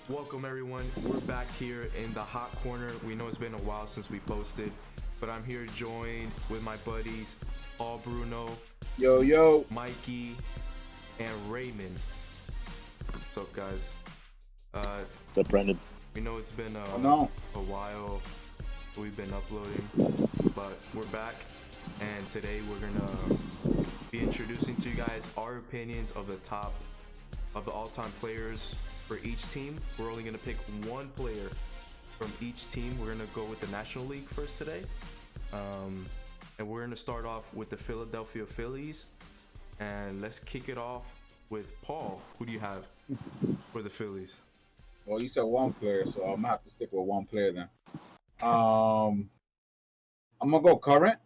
Welcome everyone. We're back here in the hot corner. We know it's been a while since we posted, but I'm here joined with my buddies, Paul Bruno, Yo, yo. Mikey, and Raymond. What's up, guys? What's up, Brendan? We know it's been No. a while we've been uploading, but we're back, and today we're gonna be introducing to you guys our opinions of the all-time players for each team. We're only gonna pick one player from each team. We're gonna go with the National League first today, and we're gonna start off with the Philadelphia Phillies. And let's kick it off with Paul. Who do you have for the Phillies? Well, you said one player, so I'm gonna have to stick with one player then. I'm gonna go current.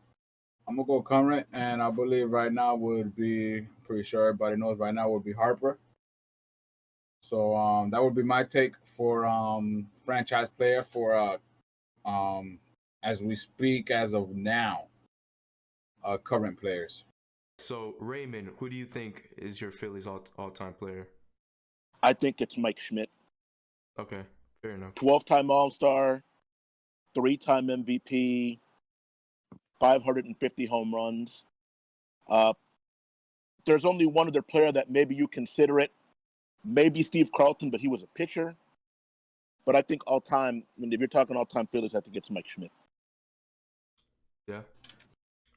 And I believe right now would be pretty sure everybody knows right now would be Harper. So that would be my take for franchise player for as we speak as of now, current players. So Raymond, who do you think is your Phillies all-time player? I think it's Mike Schmidt. Okay, fair enough. 12-time All-Star, 3-time MVP, 550 home runs. There's only one other player that maybe you consider it. Maybe Steve Carlton, but he was a pitcher. But I think all-time, if you're talking all-time Phillies, I think it's Mike Schmidt. Yeah.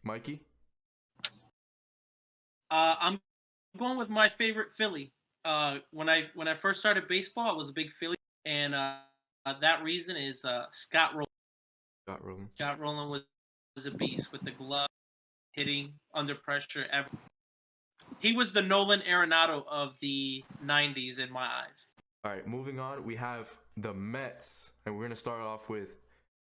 Mikey? I'm going with my favorite Philly. When I first started baseball, I was a big Philly, and that reason is Scott Rowland. Scott Rowland. Scott Rowland was a beast with the glove, hitting under pressure. He was the Nolan Arenado of the '90s in my eyes. All right, moving on. We have the Mets, and we're gonna start off with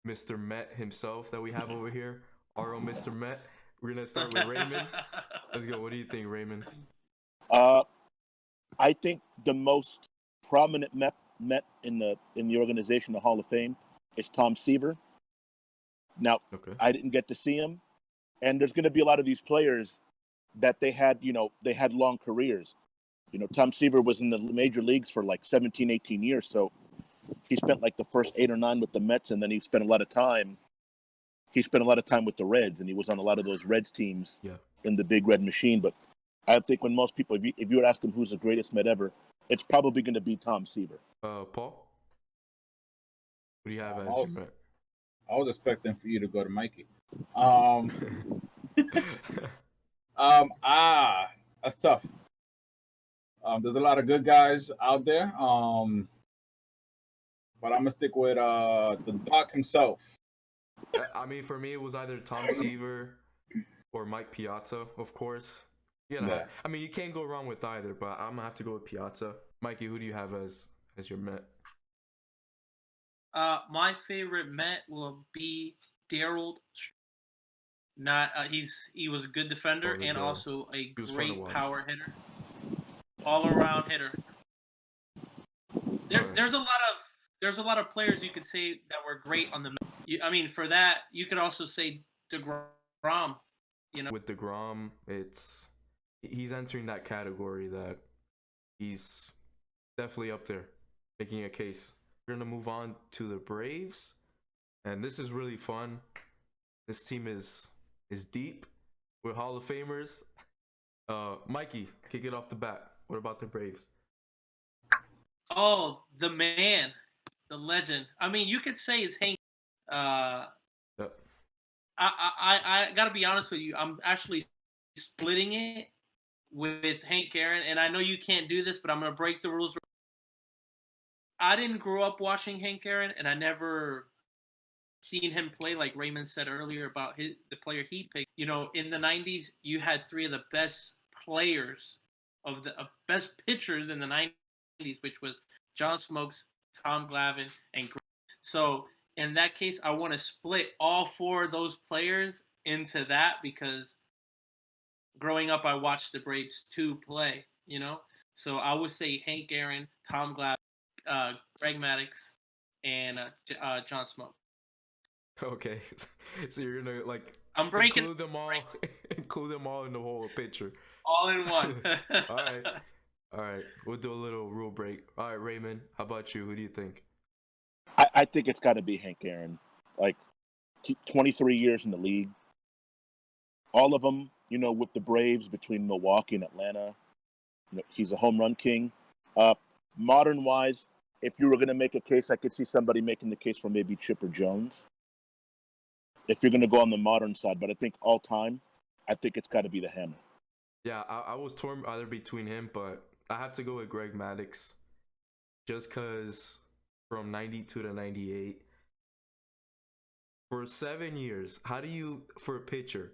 Mr. Met himself that we have over here. Our own Mr. Met. We're gonna start with Raymond. Let's go. What do you think, Raymond? I think the most prominent Met in the organization, the Hall of Fame, is Tom Seaver. Now, Okay. I didn't get to see him, and there's going to be a lot of these players that they had long careers. Tom Seaver was in the major leagues for like 17, 18 years, so he spent like the first 8 or 9 with the Mets, and then he spent a lot of time with the Reds, and he was on a lot of those Reds teams in the Big Red Machine. But I think when most people, if you would ask them who's the greatest Met ever, it's probably going to be Tom Seaver. Paul? What do you have as your Met? I was expecting for you to go to Mikey. That's tough. There's a lot of good guys out there. But I'm gonna stick with the Doc himself. I mean, for me, it was either Tom Seaver or Mike Piazza, of course. Yeah. I mean, you can't go wrong with either, but I'm gonna have to go with Piazza. Mikey, who do you have as your Met? My favorite Met will be Darryl. He was a good defender and also a great power hitter, all around hitter. There's a lot of players you could say that were great on the Met. I mean, for that you could also say DeGrom. With DeGrom, he's entering that category that he's definitely up there, making a case. We're gonna move on to the Braves, and this is really fun. This team is deep with Hall of Famers. Mikey, kick it off the bat. What about the Braves? Oh, the man, the legend. I mean, you could say it's Hank. Yep. I gotta be honest with you. I'm actually splitting it with Hank Aaron, and I know you can't do this, but I'm gonna break the rules. I didn't grow up watching Hank Aaron, and I never seen him play, like Raymond said earlier about the player he picked. In the '90s, you had 3 of the best players best pitchers in the '90s, which was John Smokes, Tom Glavine, and Greg. So in that case, I want to split all 4 of those players into that because growing up, I watched the Braves 2 play. So I would say Hank Aaron, Tom Glavine, Greg Maddux, and John Smoke. Okay, so you're gonna I'm breaking include them all in the whole picture. all in one. All right. All right, we'll do a little rule break. All right, Raymond, how about you? Who do you think? I think it's got to be Hank Aaron. Like 23 years in the league, all of them, with the Braves between Milwaukee and Atlanta. He's a home run king. Modern wise, if you were going to make a case, I could see somebody making the case for maybe Chipper Jones. If you're going to go on the modern side, but I think all time, I think it's got to be the Hammer. Yeah, I was torn either between him, but I have to go with Greg Maddux, just because from 92 to 98, for 7 years, how do you, for a pitcher,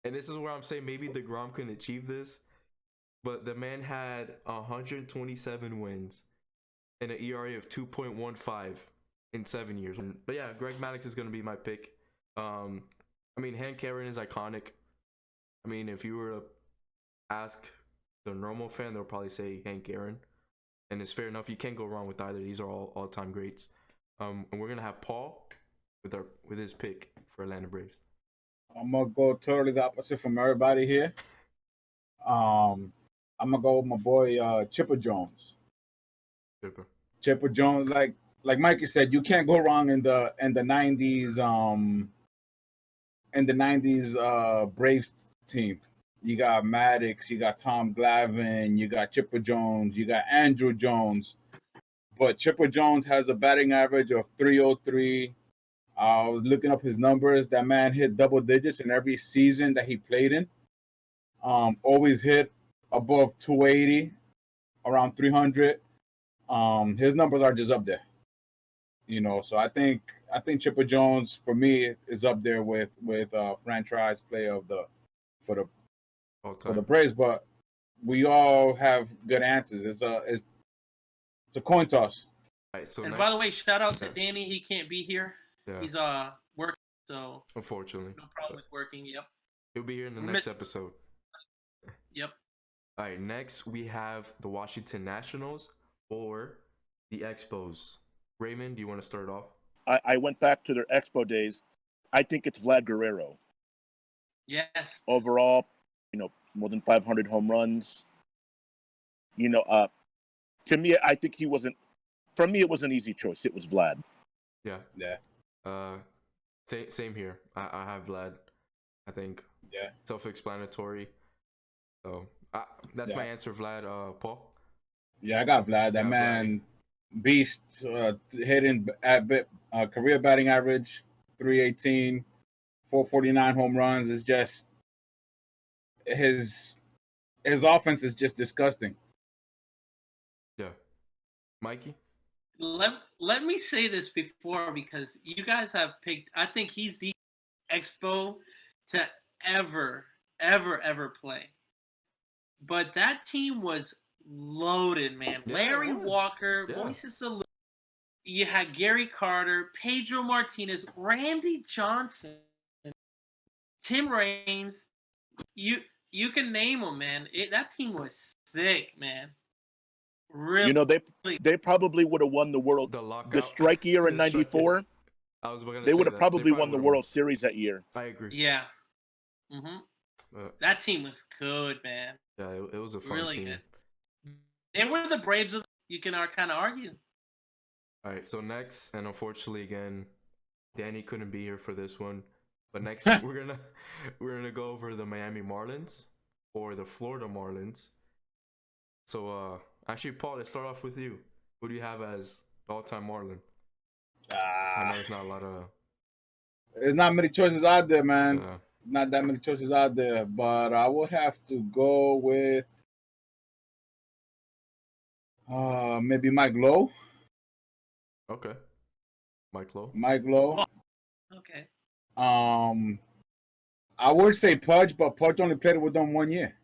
and this is where I'm saying maybe DeGrom can achieve this, but the man had 127 wins and an ERA of 2.15 in 7 years. But yeah, Greg Maddux is going to be my pick. I mean, Hank Aaron is iconic. I mean, if you were to ask the normal fan, they'll probably say Hank Aaron, and it's fair enough. You can't go wrong with either. These are all time greats. And we're gonna have Paul with his pick for Atlanta Braves. I'm gonna go totally the opposite from everybody here. I'm gonna go with my boy Chipper Jones. Super. Chipper Jones, like Mikey said, you can't go wrong in the '90s. In the '90s Braves team, you got Maddox, you got Tom Glavine, you got Chipper Jones, you got Andrew Jones. But Chipper Jones has a batting average of 303. I was looking up his numbers. That man hit double digits in every season that he played in. Always hit above 280, around 300. His numbers are just up there. So I think Chipper Jones for me is up there with franchise player of the for the Braves. But we all have good answers. It's a coin toss. All right, so And next, by the way, shout out to Danny. He can't be here. Yeah. He's working, so Unfortunately. no problem with working. Yep. He'll be here in the next episode. Yep. All right, next we have the Washington Nationals or the Expos. Raymond, do you want to start off? I went back to their Expo days. I think it's Vlad Guerrero. Yes. Overall, more than 500 home runs. To me, I think he wasn't. For me, it was an easy choice. It was Vlad. Yeah. Yeah. Same here. I have Vlad. I think. Yeah. Self-explanatory. So that's my answer, Vlad. Paul. Yeah, I got Vlad. That man, beast, hitting at career batting average 318, 449 home runs. Is just his offense is just disgusting. Yeah. Mikey. Let me say this before, because you guys have picked. I think he's the Expo to ever play. But that team was loaded, man. Yeah, Larry Walker, yeah. Moises Alou, you had Gary Carter, Pedro Martinez, Randy Johnson, Tim Raines. You can name them, man. That team was sick, man. Really. They probably would have won the world. The strike year in '94. I was going to say they would have probably won the World won. Series that year. I agree. Yeah. That team was good, man. Yeah, it was a fun really team. Good. They were the Braves. You can kind of argue. All right, so next, and unfortunately again, Danny couldn't be here for this one, but next we're gonna go over the Miami Marlins or the Florida Marlins. So actually, Paul, let's start off with you. Who do you have as all-time Marlin? I know it's not a lot of. There's not many choices out there, man. Yeah. Not that many choices out there, but I would have to go with maybe Mike Lowe. Okay. Mike Lowe. Mike Lowe. Okay. I would say Pudge, but Pudge only played with them 1 year.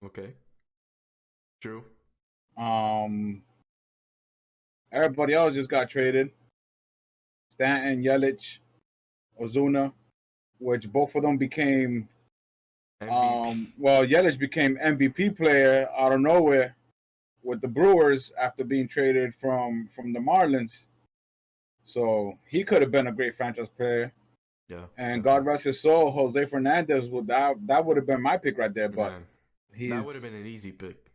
Okay. True. Everybody else just got traded. Stanton, Yelich, Ozuna, which both of them became MVP. well, Yelich became MVP player out of nowhere with the Brewers after being traded from the Marlins. So he could have been a great franchise player. Yeah. And God rest his soul, Jose Fernandez that would have been my pick right there. But that would have been an easy pick.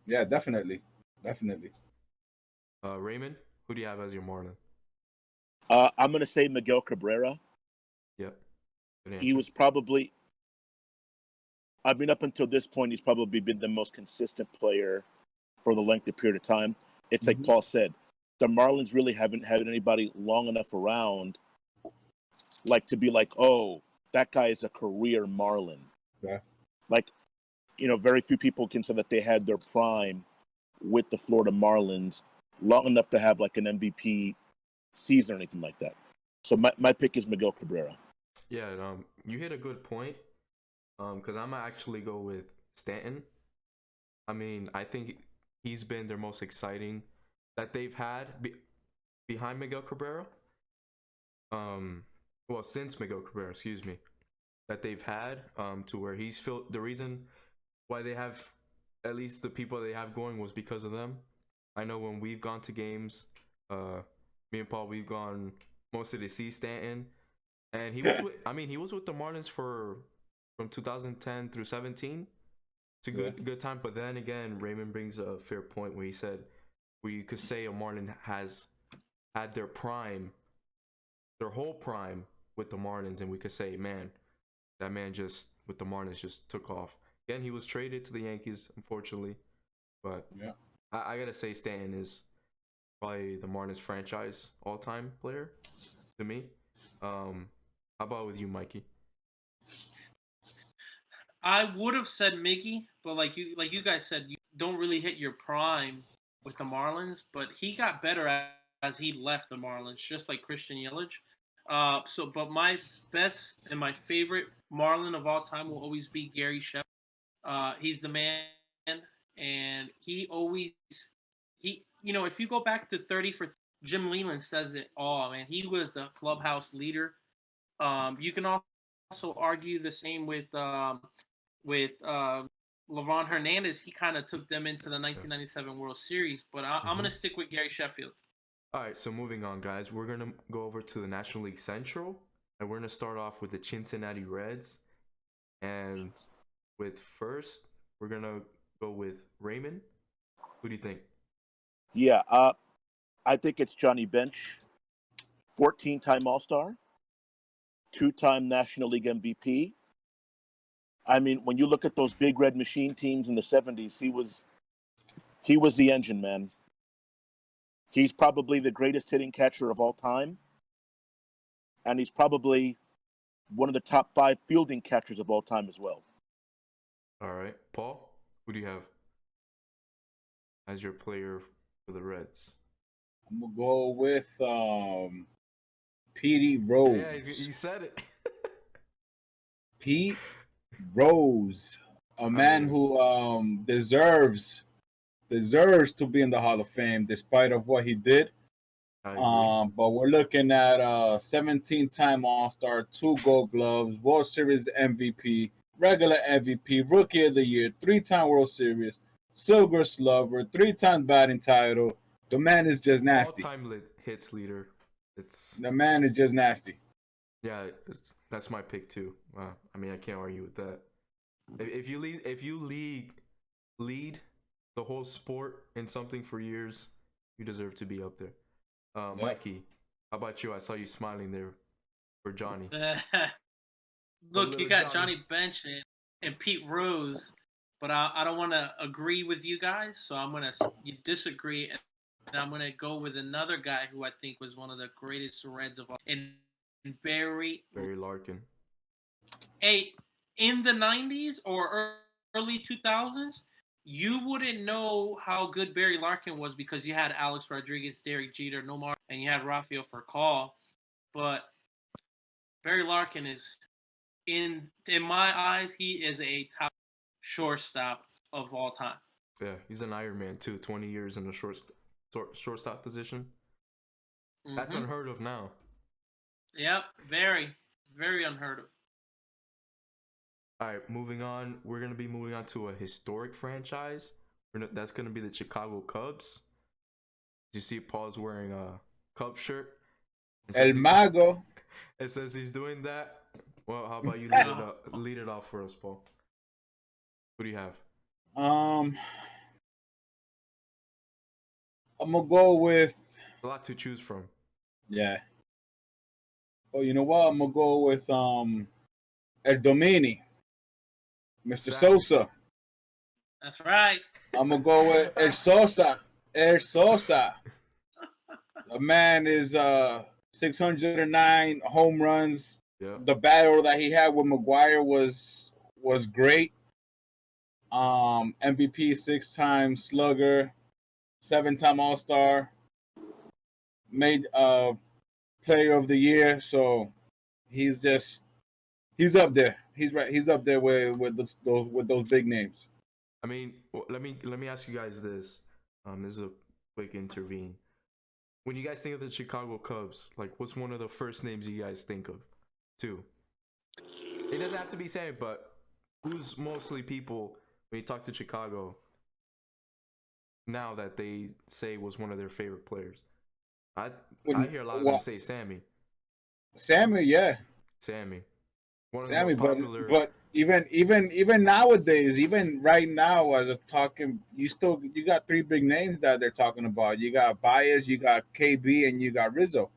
Yeah, definitely, definitely. Raymond, who do you have as your Marlin? I'm gonna say Miguel Cabrera. Yep, good He answer. was probably, I mean, up until this point, he's probably been the most consistent player for the length of period of time. It's like Hmm. Paul said, the Marlins really haven't had anybody long enough around, like to be like, oh, that guy is a career Marlin. Yeah, Like, very few people can say that they had their prime with the Florida Marlins long enough to have like an MVP season or anything like that. So my pick is Miguel Cabrera. Yeah, you hit a good point. Because I'm gonna actually go with Stanton. I mean, I think he's been their most exciting that they've had behind Miguel Cabrera. Um, well, since Miguel Cabrera, excuse me, that they've had. To where he's filled the reason why they have at least the people they have going was because of them. I know when we've gone to games, me and Paul, we've gone mostly to see Stanton, and he was with. I mean, he was with the Marlins for from 2010 through 17. It's a yeah, good time, but then again, Raymond brings a fair point where he said where you could say a Marlin has had their prime, their whole prime with the Marlins, and we could say, man, that man just with the Marlins just took off. Again, he was traded to the Yankees, unfortunately, but yeah. I gotta say Stanton is probably the Marlins franchise all-time player to me. How about with you, Mikey? I would have said Miggy, but like you guys said, you don't really hit your prime with the Marlins. But he got better as he left the Marlins, just like Christian Yelich. But my best and my favorite Marlin of all time will always be Gary Sheffield. He's the man, and he always if you go back to 30 for Jim Leland says it all, man. He was a clubhouse leader. You can also argue the same with LeVon Hernandez. He kind of took them into the Yeah. 1997 World Series, but I'm Mm-hmm. gonna stick with Gary Sheffield. All right, so moving on, guys, we're gonna go over to the National League Central, and we're gonna start off with the Cincinnati Reds. And with first, we're gonna go with Raymond. Who do you think? Yeah, I think it's Johnny Bench, 14-time All-Star, 2-time National League MVP. I mean, when you look at those big red machine teams in the 70s, he was the engine, man. He's probably the greatest hitting catcher of all time, and he's probably one of the top 5 fielding catchers of all time as well. All right, Paul. Who do you have as your player for the Reds? I'm gonna go with Petey Yeah, Rose. he said it. Pete Rose, a I man mean, who deserves to be in the Hall of Fame despite of what he did. I agree. But we're looking at 17-time All-Star, 2 Gold Gloves, World Series MVP, regular MVP, Rookie of the Year, 3-time World Series, Silver Slugger, 3-time batting title. The man is just nasty. All-time hits leader. It's The man is just nasty. yeah, that's my pick too. I mean, I can't argue with that. If you lead the whole sport in something for years, you deserve to be up there. Yeah. Mikey, how about you? I saw you smiling there for Johnny. For Look, you little got Johnny. Johnny Bench and Pete Rose, but I don't want to agree with you guys, so you disagree, and I'm gonna go with another guy who I think was one of the greatest Reds of all, and Barry. Barry Larkin. Hey, in the 90s or early 2000s, you wouldn't know how good Barry Larkin was because you had Alex Rodriguez, Derek Jeter, Nomar, and you had Rafael Furcal, but Barry Larkin is in my eyes, he is a top shortstop of all time. Yeah, he's an Iron Man too. 20 years in the shortstop position. That's Mm-hmm. unheard of now. Yep, very, very unheard of. All right, moving on. We're gonna be moving on to a historic franchise. That's gonna be the Chicago Cubs. You see, Paul's wearing a Cubs shirt. It El says he's Mago. it says he's doing that. Well, how about you Uh, lead it off for us, Paul? What do you have? um, I'm gonna go with A lot to choose from. yeah. Oh, you know what? I'm gonna go with El Domini, Mr. Sammy. Sosa. That's right. I'm gonna go with El Sosa. El Sosa. The man is 609 home runs. Yeah. The battle that he had with McGuire was great. MVP, 6-time slugger, 7-time All Star, made Player of the Year. So he's up there. He's right. He's up there with those big names. I mean, let me ask you guys this. This is a quick intervene. When you guys think of the Chicago Cubs, like, what's one of the first names you guys think of? Two. It doesn't have to be Sammy, but who's mostly people when you talk to Chicago now that they say was one of their favorite players? I hear a lot of them say Sammy. Sammy, yeah, Sammy. One of the Sammy. most popular. But even nowadays, even right now, as a talking, you got three big names that they're talking about. You got Baez, you got KB, and you got Rizzo.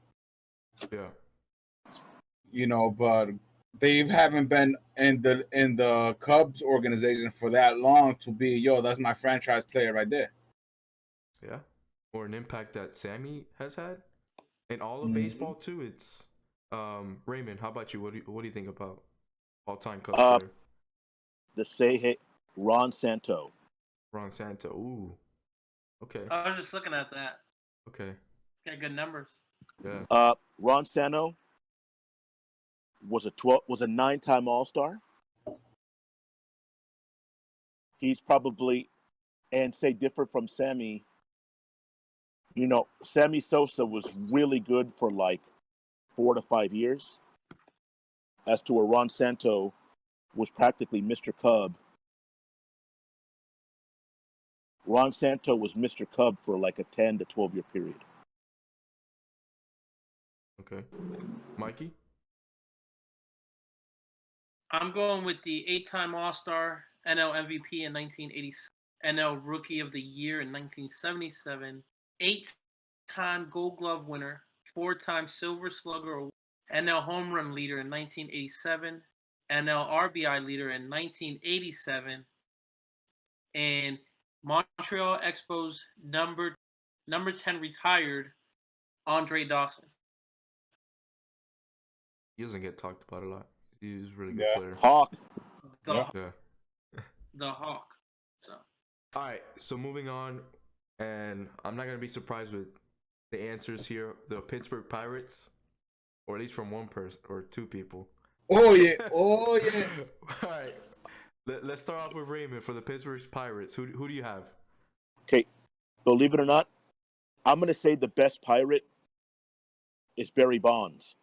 Yeah. You know, but they haven't been in the Cubs organization for that long to be, that's my franchise player right there. Yeah. Or an impact that Sammy has had in all of Mhm. baseball too. It's Raymond. How about you? What do you think about all-time Cubs Uh, player the say hey, Ron Santo. Ron Santo? Ooh. Okay. I was just looking at that. Okay. It's got good numbers. Yeah. Ron Santo was a 9-time All Star. He's probably, and say different from Sammy. You know, Sammy Sosa was really good for like 4 to 5 years. As to where Ron Santo was practically Mr. Cub. Ron Santo was Mr. Cub for like a 10 to 12 year period. Okay. Mikey? I'm going with the 8-time All-Star, NL MVP in 1986, NL Rookie of the Year in 1977, 8-time Gold Glove winner, 4-time Silver Slugger Award, NL Home Run Leader in 1987, NL RBI Leader in 1987, and Montreal Expos number 10 retired Andre Dawson. He doesn't get talked about a lot. He's a really good Yeah. player. Hawk. The, Yeah. the Hawk. So All right. So moving on, and I'm not gonna be surprised with the answers here. The Pittsburgh Pirates, or at least from one person or two people. Oh yeah. Oh yeah. All right. Let's start off with Raymond for the Pittsburgh Pirates. Who do you have? Okay, believe it or not, I'm going to say the best Pirate is Barry Bonds.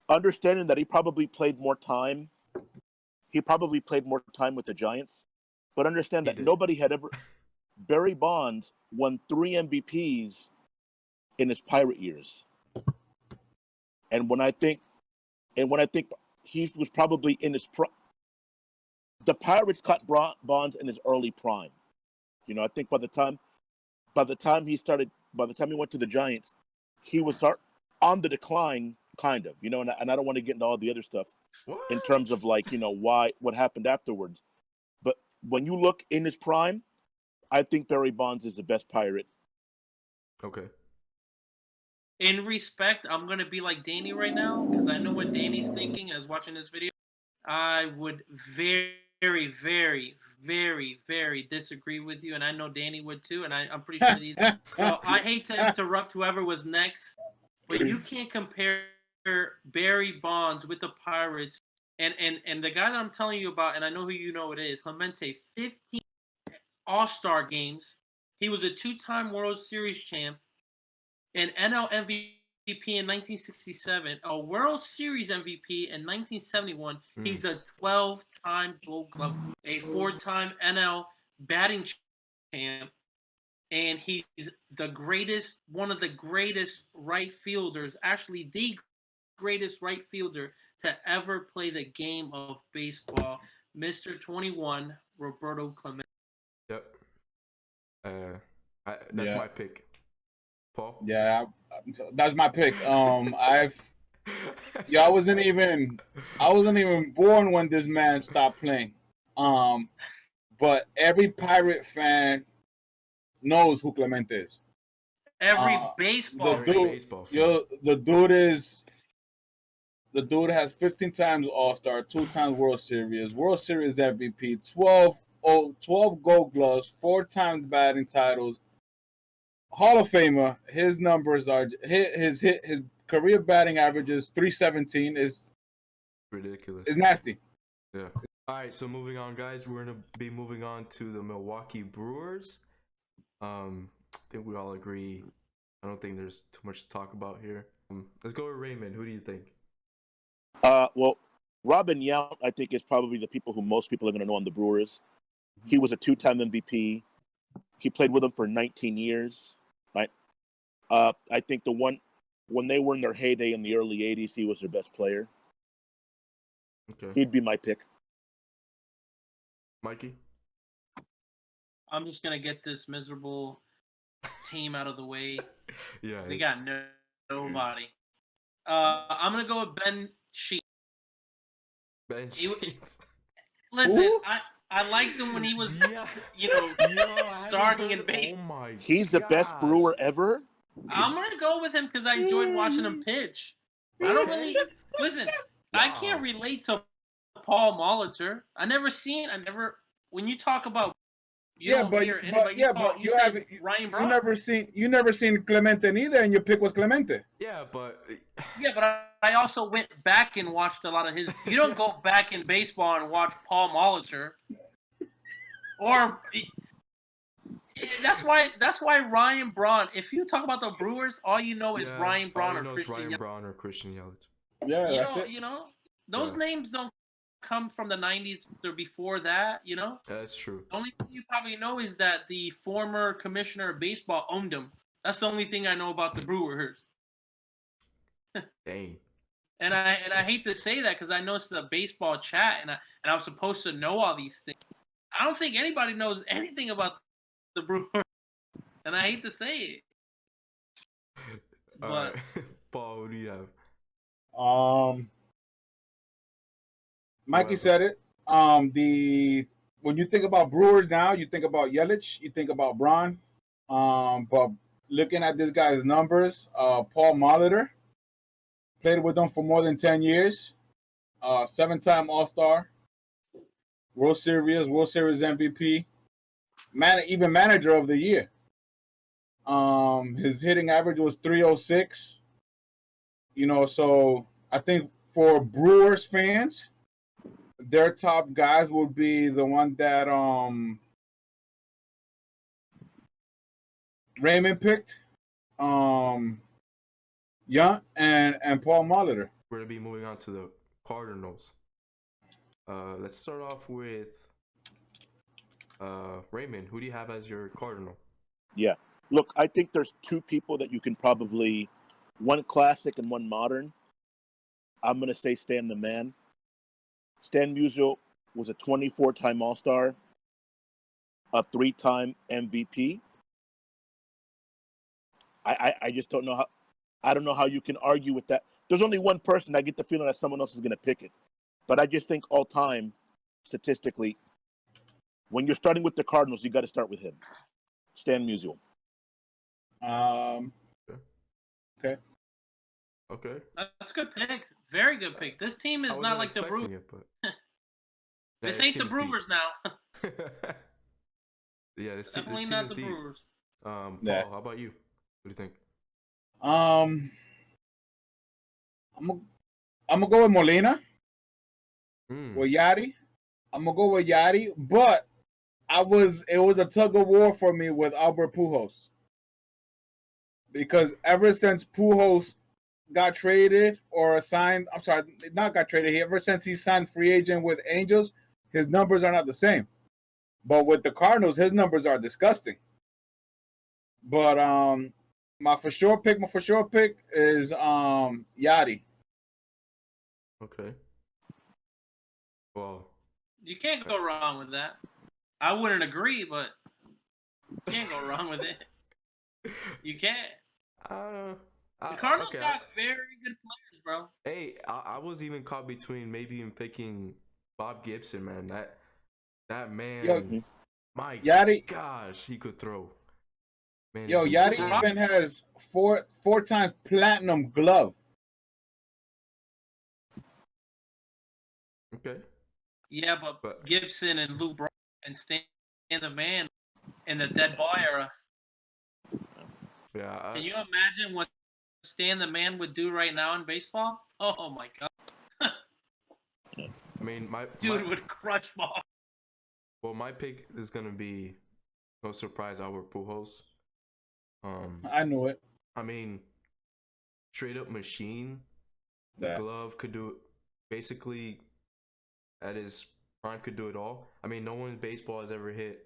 Understanding that he probably played more time with the Giants, but understand He that did. nobody had ever. Barry Bonds won 3 MVPs in his Pirate years, and when I think he was probably in his the Pirates caught Bonds in his early prime. You know, I think by the time he went to the Giants, he was on the decline, kind of. You know, and I don't want to get into all the other stuff What? in terms of like, you know, what happened afterwards. But when you look in his prime, I think Barry Bonds is the best Pirate. Okay. in respect, I'm gonna be like Danny right now because I know what Danny's thinking as watching this video. I would very, very, very, very disagree with you, and I know Danny would too, and I'm pretty sure these. So I hate to interrupt whoever was next, but you can't compare Barry Bonds with the Pirates and the guy that I'm telling you about, and I know who you know it is, Clemente. 15 All-Star games. He was a 2-time World Series champ, an NL MVP in 1967, a World Series MVP in 1971. He's a 12-time Gold Glove, a 4-time NL batting champ, and he's one of the greatest right fielders, actually the greatest right fielder to ever play the game of baseball, Mr. 21, Roberto Clemente. Yep. That's Yeah. my pick. Paul. Yeah, that's my pick. Yeah, I wasn't even born when this man stopped playing. But every Pirate fan knows who Clemente is. Every The baseball Every fan. dude, baseball fan. the dude has 15 times All Star, 2 times World Series MVP, 12 Gold Gloves, 4 times batting titles, Hall of Famer. His numbers are his career batting average is 317. Ridiculous. Is nasty. Yeah. All right. So moving on, guys. We're gonna be moving on to the Milwaukee Brewers. I think we all agree. I don't think there's too much to talk about here. Let's go with Raymond. Who do you think? Well, Robin Yount, I think, is probably the people who most people are going to know on the Brewers. He was a 2-time MVP. He played with them for 19 years, right? I think when they were in their heyday in the early 80s, he was their best player. Okay. He'd be my pick. Mikey? I'm just gonna get this miserable team out of the way. Yeah. They got nobody. I'm gonna go with Ben Sheets. Ben He- Sheets. Listen, Ooh. I liked him when he was, Yeah. Yo, I starting haven't in heard- base. Oh my He's the best gosh. Brewer ever. I'm gonna go with him because I enjoyed watching him pitch. I don't really listen. I can't Wow. relate to Paul Molitor. When you talk about you Yeah, don't but hear anybody. You said Ryan Braun. you never seen Clemente neither, and your pick was Clemente. Yeah, but Yeah, but I also went back and watched a lot of his. You don't go back in baseball and watch Paul Molitor. Or that's why Ryan Braun. If you talk about the Brewers, all you know is yeah, Ryan all Braun you or know is Christian. Ryan Braun or Christian Yelich. Yeah, You that's don't, it. those Yeah. names don't come from the '90s or before that. Yeah, that's true. The only thing you probably know is that the former commissioner of baseball owned them. That's the only thing I know about the Brewers. Dang. And I hate to say that because I know it's a baseball chat and I'm supposed to know all these things. I don't think anybody knows anything about the Brewers, and I hate to say it. All But right. Paul, who do you have? Mikey said it. When you think about Brewers now, you think about Yelich, you think about Braun. But looking at this guy's numbers, Paul Molitor played with them for more than 10 years. 7-time All-Star, World Series MVP, even manager of the year. His hitting average was 306. So I think for Brewers fans, their top guys would be the one that Raymond picked, Young and Paul Molitor. We're gonna be moving on to the Cardinals. Let's start off with Raymond. Who do you have as your Cardinal? Yeah. Look, I think there's two people that you can probably, one classic and one modern. I'm going to say Stan the Man. Stan Musial was a 24-time All-Star, a 3-time MVP. I just don't know how. I don't know how you can argue with that. There's only one person. I get the feeling that someone else is going to pick it. But I just think all time, statistically, when you're starting with the Cardinals, you got to start with him. Stan Musial. Okay. Okay. that's a good pick. Very good pick. This team I is not wasn't like the Brewers. expecting it, but yeah, This ain't the team is deep. Brewers now. Yeah, this Definitely team not is the deep. Brewers. Paul, Yeah. how about you? What do you think? I'm gonna go with Molina. With Yachty. I'm gonna go with Yachty, but it was a tug of war for me with Albert Pujols. Because ever since Pujols got traded or signed, I'm sorry, not got traded, ever since he signed free agent with Angels, his numbers are not the same. But with the Cardinals, his numbers are disgusting. But my for sure pick is Yachty. Okay. Well, You can't go wrong with that. I wouldn't agree, but you can't go wrong with it. You can't. Uh, The Cardinals okay. got very good players, bro. Hey, I was even caught between maybe even picking Bob Gibson, man. That Yo, man, my Yachty, gosh, he could throw. Man yo, is Yachty Lou Brock. insane. even has four times platinum glove. Okay, Yeah, but but Gibson and Lou Brock and Stan the Man in the dead ball era. yeah, Can you imagine what Stan the Man would do right now in baseball? Oh my god. I mean, my Dude would crush ball. well, my pick is gonna be no surprise, Albert Pujols. I knew it. I mean, straight up machine. The That glove could do basically at his prime could do it all. I mean, no one in baseball has ever hit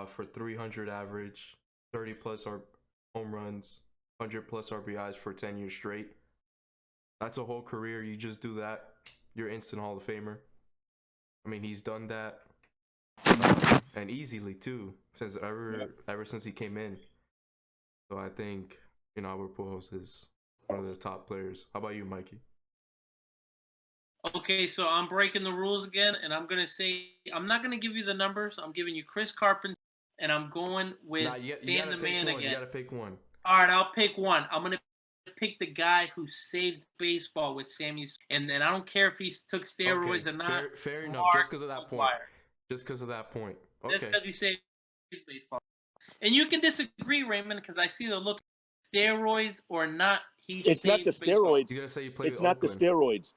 for 300 average, 30 plus home runs, 100 plus RBIs for 10 years straight. That's a whole career. You just do that, you're instant Hall of Famer. I mean, he's done that and easily too since yeah. ever since he came in. So I think Albert Pujols is one of the top players. How about you, Mikey? Okay, so I'm breaking the rules again, and I'm gonna say I'm not gonna give you the numbers. I'm giving you Chris Carpenter, and I'm going with Nah, you Stan gotta the pick Man one. You again. gotta pick one. All right, I'll pick one. I'm gonna pick the guy who saved baseball with Sammy, and then I don't care if he took Okay, steroids or not. fair enough. Just Mark because of that point. McGuire. Just because of that point. Just Okay. because he saved baseball. And you can disagree, Raymond, because I see the look. Steroids or not, he It's not the saved baseball. You steroids. gotta say you played It's with not the Oakland. steroids.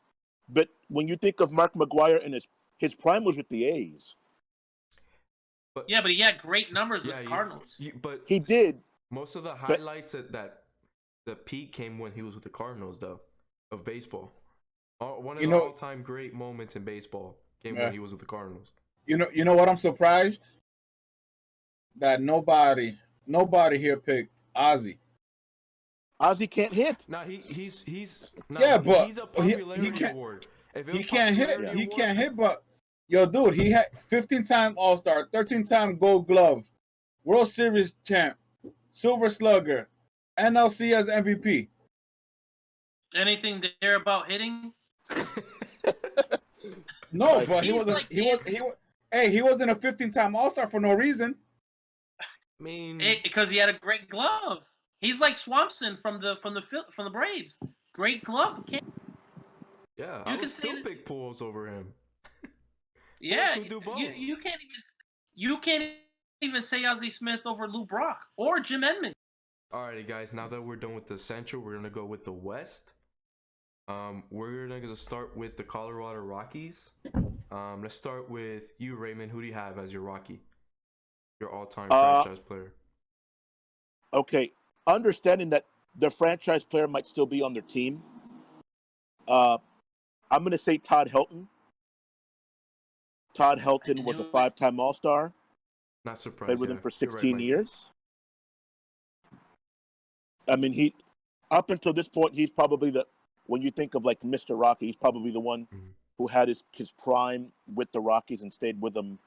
But when you think of Mark McGuire and his prime was with the A's. But Yeah, but he had great numbers with yeah, the Cardinals. but He did, most of the but highlights that the peak came when he was with the Cardinals, though, of baseball. One of You the know, all-time great moments in baseball came when yeah. he was with the Cardinals. You know what? I'm surprised that nobody here picked Ozzy. Ozzy can't hit. Nah, he's nah, Yeah, but he's a he popularity can't award. If it he was can't hit. popularity Yeah. He award, can't hit. But yo, dude, he had 15-time All Star, 13-time Gold Glove, World Series champ, Silver Slugger, NLCS MVP. Anything there about hitting? No, Like, but he He's wasn't. like Dan, Hey, he wasn't a 15-time All Star for no reason. I mean, because he had a great glove. He's like Swampson from the Braves. Great glove. yeah, I You would can say still that. pick Pujols over him. Pujols Yeah, could do you both. you can't even say Ozzie Smith over Lou Brock or Jim Edmonds. Alrighty, guys. Now that we're done with the Central, we're gonna go with the West. We're gonna start with the Colorado Rockies. Let's start with you, Raymond. Who do you have as your Rocky? Your all-time uh, franchise player. okay, understanding that the franchise player might still be on their team, uh, I'm going to say Todd Helton. Todd I Helton was a knew it. five-time All-Star. Not Played surprised, with yeah. him for You're right, 16 Mikey. years. I mean, he up until this point, he's probably when you think of like Mr. Rocky, he's probably the one Mhm. who had his prime with the Rockies and stayed with them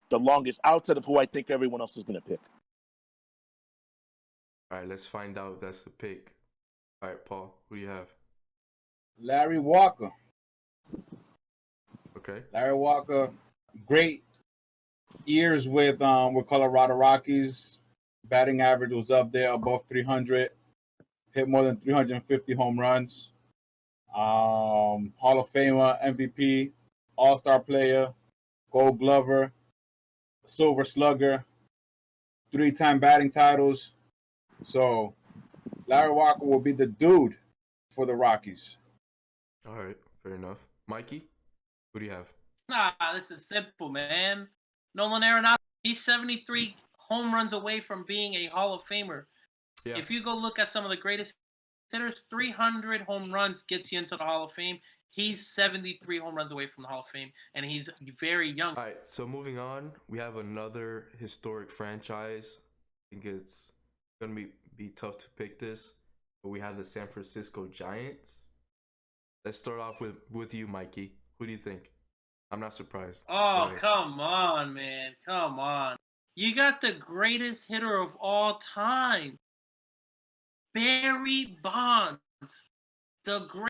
the longest, outside of who I think everyone else is going to pick. All right, let's find out if that's the pick. All right, Paul, who do you have? Larry Walker. Okay. Larry Walker, great years with Colorado Rockies. Batting average was up there above 300. Hit more than 350 home runs. Hall of Famer, MVP, All Star player, Gold Glover, Silver Slugger, 3-time batting titles. So Larry Walker will be the dude for the Rockies. All right, fair enough. Mikey, who do you have? Nah, this is simple, man. Nolan Arenado, he's 73 home runs away from being a Hall of Famer. Yeah. If you go look at some of the greatest hitters, 300 home runs gets you into the Hall of Fame. He's 73 home runs away from the Hall of Fame, and he's very young. All right, so moving on, we have another historic franchise. I think it's gonna be tough to pick this, but we have the San Francisco Giants. Let's start off with you, Mikey. Who do you think? I'm not surprised. Go Oh, ahead. come on, man. Come on. You got the greatest hitter of all time, Barry Bonds, the great.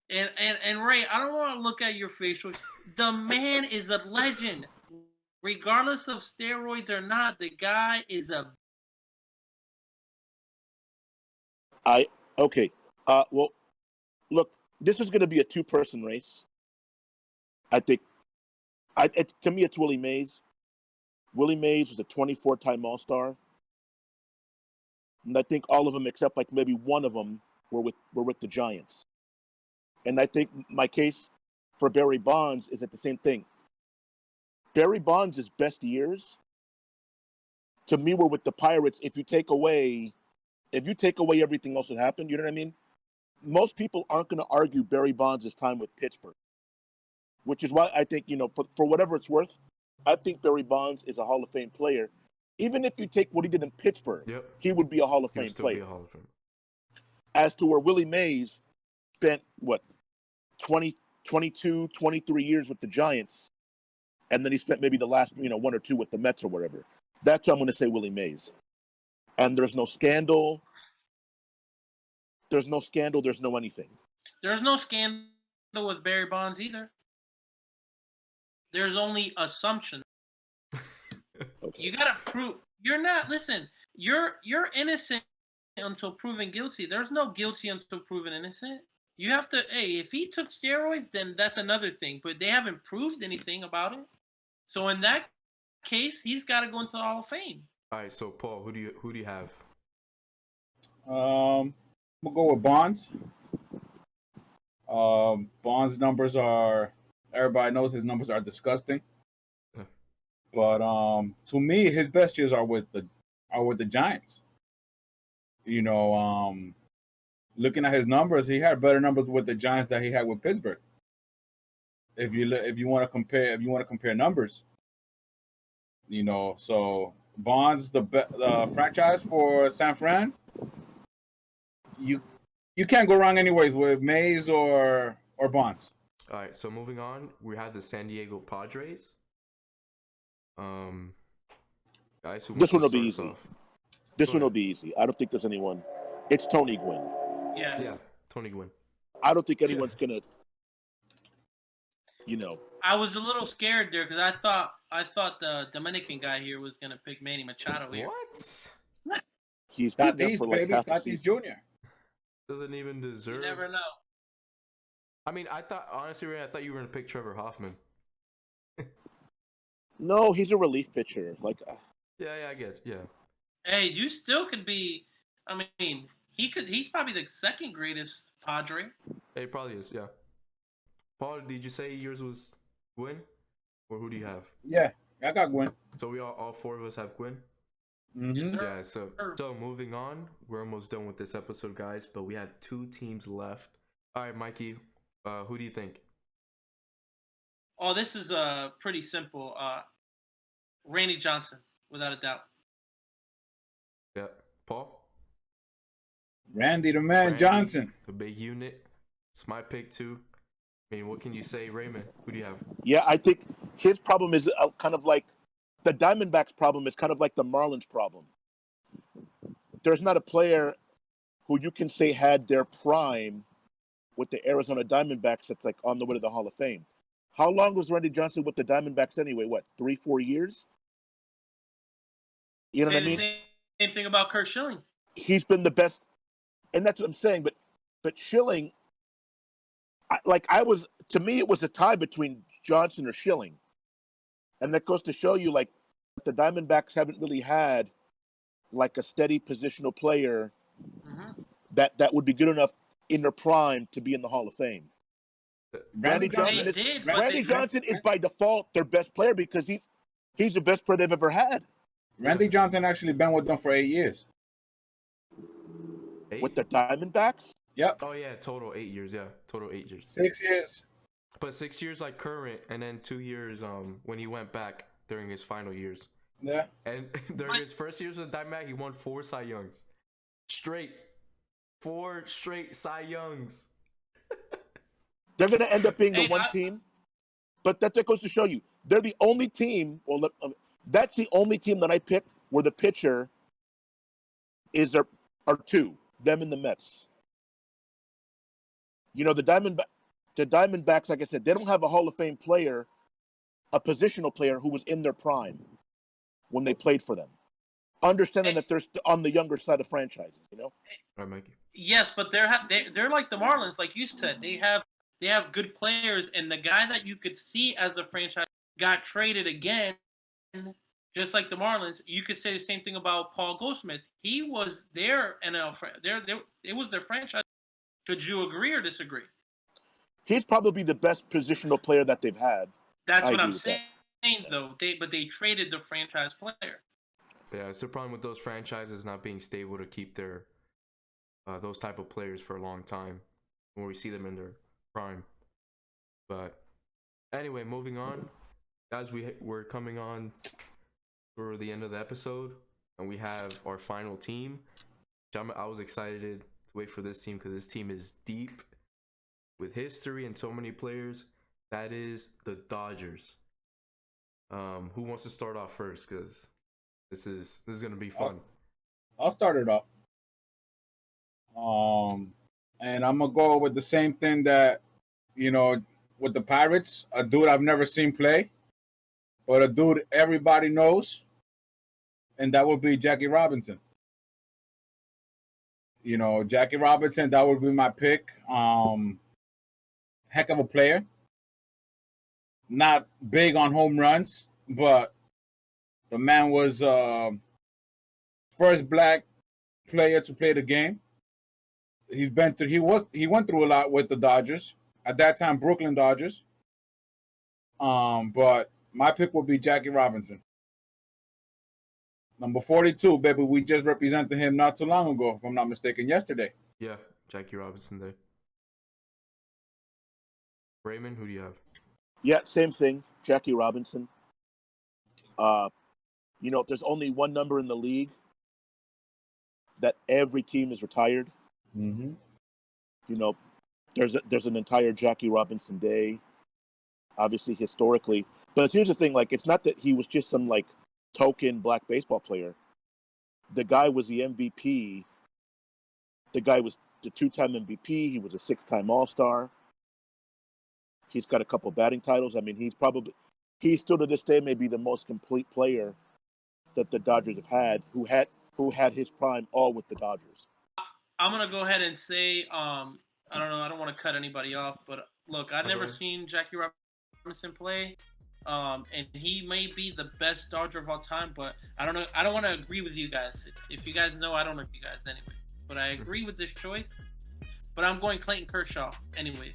And Ray, I don't want to look at your facial. The man is a legend, regardless of steroids or not. The guy is a. Okay. Well, look, this is going to be a two-person race. I think. To me, it's Willie Mays. Willie Mays was a 24-time All-Star, and I think all of them, except like maybe one of them, were with the Giants. And I think my case for Barry Bonds is at the same thing. Barry Bonds' best years, to me, were with the Pirates. If you take away everything else that happened, you know what I mean? Most people aren't going to argue Barry Bonds' time with Pittsburgh, which is why I think, for whatever it's worth, I think Barry Bonds is a Hall of Fame player. Even if you take what he did in Pittsburgh, Yep. he would be a Hall of He Fame would still player. be a Hall of Fame. As to where Willie Mays spent, 20, 22, 23 years with the Giants, and then he spent maybe the last, 1 or 2 with the Mets or whatever. That's what I'm going to say Willie Mays. And there's no scandal. There's no scandal. There's no anything. There's no scandal with Barry Bonds either. There's only assumption. Okay. You gotta prove you're not. Listen, you're innocent until proven guilty. There's no guilty until proven innocent. You have to. Hey, if he took steroids, then that's another thing. But they haven't proved anything about it. So in that case, he's got to go into the Hall of Fame. All right, so Paul, who do you have? We'll go with Bonds. Bonds' numbers are, everybody knows his numbers are disgusting. Yeah. But to me, his best years are with the Giants. Looking at his numbers, he had better numbers with the Giants than he had with Pittsburgh. If you want to compare numbers, so Bonds, the franchise for San Fran, you can't go wrong anyways with Mays or Bonds. All right, so moving on, we have the San Diego Padres. Guys, This one will be start us easy. off? This Go one will ahead. be easy. I don't think there's anyone. It's Tony Gwynn. Yes. Yeah, Tony Gwynn. I don't think anyone's gonna. I was a little scared there because I thought the Dominican guy here was gonna pick Manny Machado here. What? He's been there Tatis, for like baby, half the Tatis season. Jr. Doesn't even deserve. You never know. I mean, I thought you were gonna pick Trevor Hoffman. No, he's a relief pitcher. Yeah, I get it. Yeah. Hey, you still could be. I mean, he's probably the second greatest Padre. It probably is. Yeah. Paul, did you say yours was Gwynn, or who do you have? Yeah, I got Gwynn. So we all 4 of us have Gwynn. Yes, sir. Yeah. So moving on, we're almost done with this episode, guys. But we have 2 teams left. All right, Mikey, who do you think? Oh, this is pretty simple. Randy Johnson, without a doubt. Yeah, Paul. Randy the Man Randy, Johnson. the big unit. It's my pick too. I mean, what can you say, Raymond? Who do you have? Yeah, I think his problem is kind of like the Diamondbacks' problem is kind of like the Marlins' problem. There's not a player who you can say had their prime with the Arizona Diamondbacks that's like on the way to the Hall of Fame. How long was Randy Johnson with the Diamondbacks anyway? What, 3-4 years? You know what I mean? Same thing about Kurt Schilling. He's been the best, and that's what I'm saying. But Schilling, to me, it was a tie between Johnson or Schilling, and that goes to show you like the Diamondbacks haven't really had like a steady positional player that would be good enough in their prime to be in the Hall of Fame. Randy Johnson is by default their best player because he's the best player they've ever had. Randy Johnson actually been with them for 8 years. 8? With the Diamondbacks? Yep. Oh yeah, total 8 years. Yeah, total 8 years. 6 years. But 6 years like current, and then 2 years when he went back during his final years. Yeah. And during his first years with the Diamondback, he won 4 Cy Youngs. Straight. 4 straight Cy Youngs. They're going to end up being the one team. But that goes to show you, they're the only team. Well, That's the only team that I picked where the pitcher are two, them and the Mets. You know, the Diamondbacks, like I said, they don't have a Hall of Fame player, a positional player who was in their prime when they played for them. Understanding that they're on the younger side of franchises, you know? All right, Mikey. Yes, but they're like the Marlins, like you said. They have good players, and the guy that you could see as the franchise got traded again, just like the Marlins. You could say the same thing about Paul Goldschmidt. He was their NL it was their franchise. Could you agree or disagree? He's probably the best positional player that they've had. That's what I'm saying, though. They traded the franchise player. Yeah, it's the problem with those franchises not being stable to keep their those type of players for a long time when we see them in their prime. But anyway, moving on, guys, we're coming on for the end of the episode, and we have our final team. I was excited to wait for this team because this team is deep with history and so many players. That is the Dodgers. Who wants to start off first? Because this is gonna be fun. I'll start it up. And I'm gonna go with the same thing that, you know, with the Pirates, a dude I've never seen play, but a dude everybody knows, and that would be Jackie Robinson. You know, Jackie Robinson, that would be my pick. Heck of a player. Not big on home runs, but the man was first black player to play the game. He went through a lot with the Dodgers. At that time, Brooklyn Dodgers. But my pick would be Jackie Robinson. Number 42, baby. We just represented him not too long ago, if I'm not mistaken, yesterday. Yeah, Jackie Robinson there. Raymond, who do you have? Yeah, same thing. Jackie Robinson. You know, there's only one number in the league that every team is retired. Mm-hmm. You know, there's an entire Jackie Robinson Day, obviously historically. But here's the thing: like, it's not that he was just some like token black baseball player. The guy was the MVP. The guy was the 2-time MVP. He was a 6-time All-Star. He's got a couple batting titles. I mean, he's still to this day maybe the most complete player that the Dodgers have had, who had his prime all with the Dodgers. I'm gonna go ahead and say, I don't know, I don't want to cut anybody off, but look, I've never seen Jackie Robinson play, and he may be the best Dodger of all time, but I don't know. I don't want to agree with you guys. If you guys know, I don't know if you guys anyway, but I agree with this choice. But I'm going Clayton Kershaw anyway,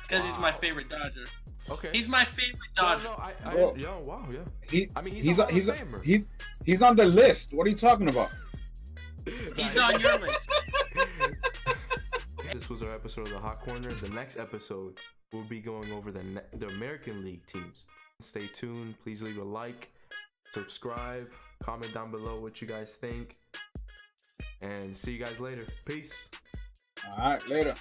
because he's my favorite Dodger. Okay. He's my favorite Dodger. He's on the list. What are you talking about? He's on your list. This was our episode of the Hot Corner. The next episode, we'll be going over the American League teams. Stay tuned. Please leave a like, subscribe, comment down below what you guys think, and see you guys later. Peace. All right, later.